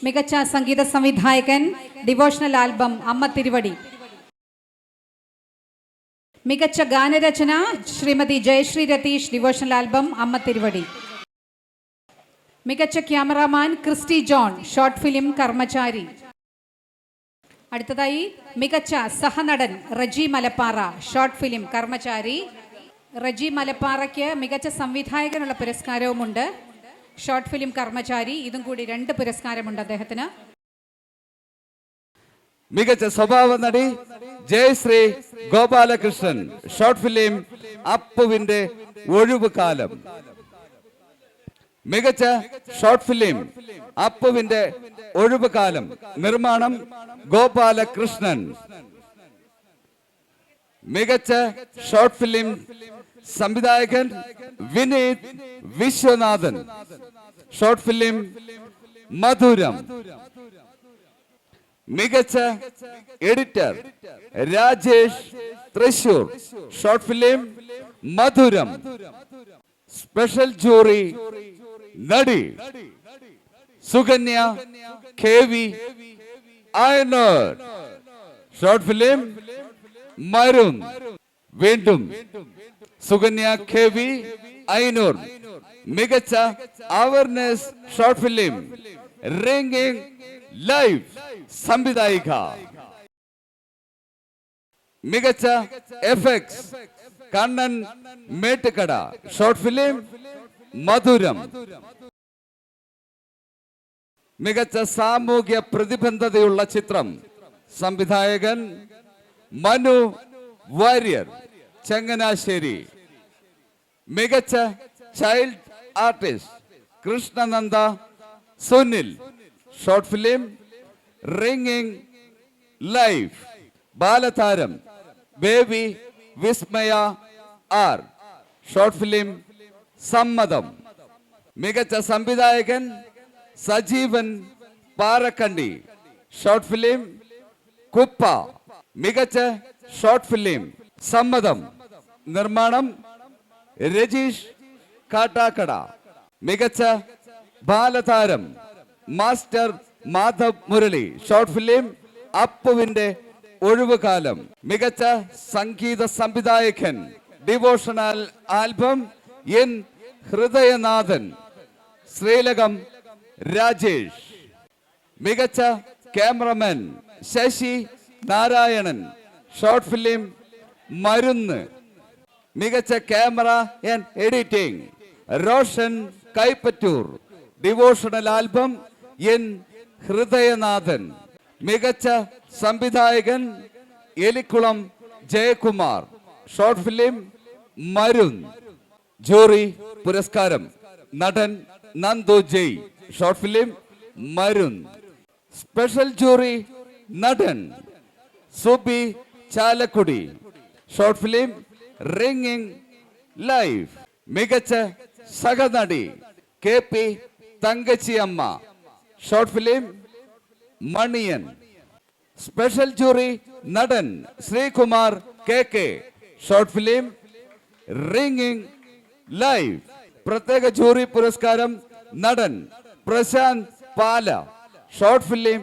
മികച്ച സംഗീത സംവിധായകൻ, ഡിവോഷണൽ ആൽബം അമ്മ തിരുവടി. മികച്ച ഗാനരചന ശ്രീമതി ജയശ്രീ രതീഷ്, ഡിവോഷണൽ ആൽബം അമ്മ തിരുവടി. മികച്ച cameraman Christy John, short film Karmachari. അടുത്തതായി മികച്ച സഹനടൻ റജി മലപ്പാറ, ഷോർട്ട് ഫിലിം കർമ്മചാരി. റജി മലപ്പാറയ്ക്ക് മികച്ച സംവിധായകനുള്ള പുരസ്കാരവുമുണ്ട്. ഷോർട്ട് ഫിലിം കർമ്മചാരി, ഇതും കൂടി 2 പുരസ്കാരമുണ്ട് അദ്ദേഹത്തിന്. മികച്ച സ്വഭാവ നടി ജയശ്രീ ഗോപാലകൃഷ്ണൻ, ഷോർട്ട് ഫിലിം അപ്പുവിന്റെ ഒഴിവുകാലം. മികച്ച ഷോർട്ട് ഫിലിം അപ്പുവിന്റെ ഒഴിവുകാലം, നിർമ്മാണം ഗോപാലകൃഷ്ണൻ. മികച്ച ഷോർട്ട് ഫിലിം സംവിധായകൻ വിനീത് വിശ്വനാഥൻ, ഷോർട്ട് ഫിലിം മധുരം. മികച്ച editor Rajesh Thrissur, short film Madhuram. Special jury നടി Sukanya KV Ayanur, short film Marun. വീണ്ടും സുകന്യ KV അയനൂർ. മികച്ച awareness short film ringing live സംവിധായിക. മികച്ച effects Kannan Mettukada, short film Madhuram. മികച്ച സാമൂഹ്യ പ്രതിബദ്ധതയുള്ള ചിത്രം, സംവിധായകൻ മനു വാര്യർ, ചങ്ങനാശ്ശേരി. മികച്ച child artist Krishnananda Sunil, short film ringing live. ബാലതാരം baby Vismaya R, short film Sammatham. മികച്ച സംവിധായകൻ സജീവൻ പാറക്കണ്ടി, ഷോർട്ട് ഫിലിം കുപ്പ. മികച്ച ഷോർട്ട് ഫിലിം സമ്മതം, നിർമ്മാണം രജീഷ് കാട്ടാക്കട. മികച്ച ബാലതാരം master Madhav Murali, short film അപ്പുവിന്റെ ഒഴിവുകാലം. മികച്ച സംഗീത സംവിധായകൻ, devotional album N Hridayanathan, Sreelakam Rajesh. മികച്ച cameraman Sasi Narayanan, short film Marunnu. മികച്ച camera and editing Roshan Kaipattoor, devotional album N Hridayanathan. മികച്ച സംവിധായകൻ Elikkulam Jayakumar, short film Marun. Jury പുരസ്കാരം നടൻ Nandu Jay, short film Marun. Special jury നടൻ Subi Chalakudy, short film ringing live. മികച്ച സഹനടി KP Thankachiyamma, short film Maniyan. Special jury നടൻ Sreekumar KK, short film ringing live. പ്രത്യേക ജൂറി പുരസ്കാരം നടൻ പ്രശാന്ത് പാല, ഷോർട്ട് ഫിലിം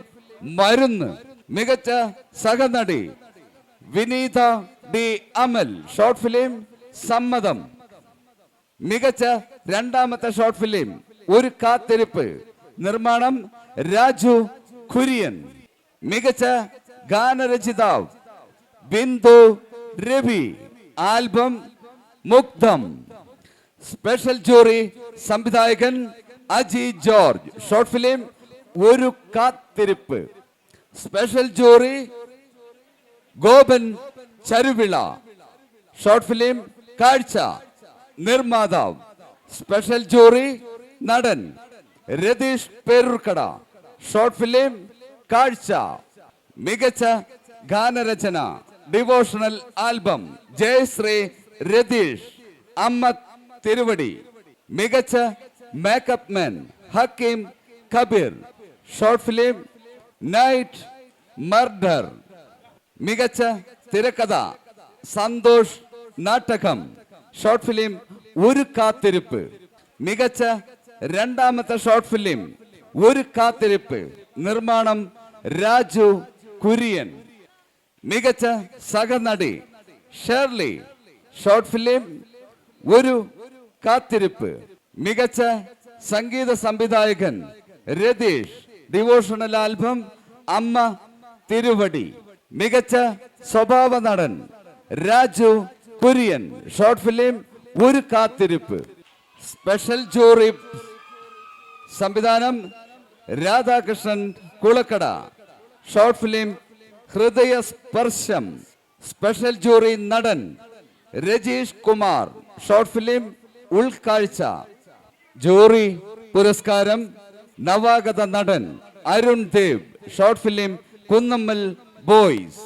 മരുന്ന്. മികച്ച സഹനടി Vineetha D Amal, short film Sammatham. മികച്ച രണ്ടാമത്തെ ഷോർട്ട് ഫിലിം ഒരു കാത്തിരിപ്പ്, നിർമ്മാണം രാജു കുര്യൻ. മികച്ച ഗാനരചയിതാവ് Bindu Ravi, album Mugdham. Special jury സംവിധായകൻ Aji George, short film Oru Kathirippu. Special jury Gopan Charuvila, short film Kazhcha, നിർമ്മാതാവ്. സ്പെഷ്യൽ ജൂറി നടൻ രതീഷ് പേരൂർക്കട, ഷോർട്ട് ഫിലിം കാഴ്ച. മികച്ച ഗാനരചന ഡിവോഷണൽ ആൽബം ജയശ്രീ രതീഷ് അമ്മ തിരുവടി. മികച്ച makeup man Hakeem Kabeer, short film night murder. മികച്ച തിരക്കഥ സന്തോഷ് നാട്ടകം, ഷോർട്ട് ഫിലിം ഒരു കാത്തിരിപ്പ്. മികച്ച രണ്ടാമത്തെ ഷോർട്ട് ഫിലിം ഒരു കാത്തിരിപ്പ്. നിർമ്മാണം രാജു കുര്യൻ. മികച്ച സഹനടി ഷേർലി, ഷോർട്ട് ഫിലിം ഒരു കാത്തിരിപ്പ്. മികച്ച സംഗീത സംവിധായകൻ രതീഷ്, ഡിവോഷണൽ ആൽബം അമ്മ തിരുവടി. മികച്ച സ്വഭാവ നടൻ Raju Kurian, short film Oru Kathirippu. Special jury സംവിധാനം Radhakrishnan Kulakkada, short film Hridayasparsham. Special jury നടൻ Rajeesh Kumar, short film Ulkazhcha. Jury പുരസ്കാരം നവാഗത നടൻ Arun Dev, short film Kunnammal boys.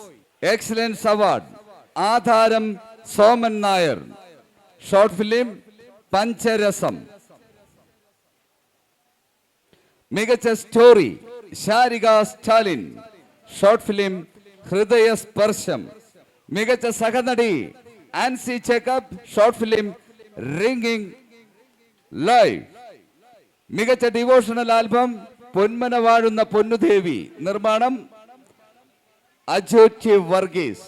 Excellence award Aadharam Soman Nair, short film Pancharasam. മികച്ച story Sarika Stalin, short film Hridayasparsham. മികച്ച സഹനടി Ancy Jacob, short film ringing live. മികച്ച ഡിവോഷണൽ ആൽബം പൊന്മന വാഴുന്ന പൊന്നുദേവി, നിർമ്മാണം അജോറ്റി വർഗീസ്.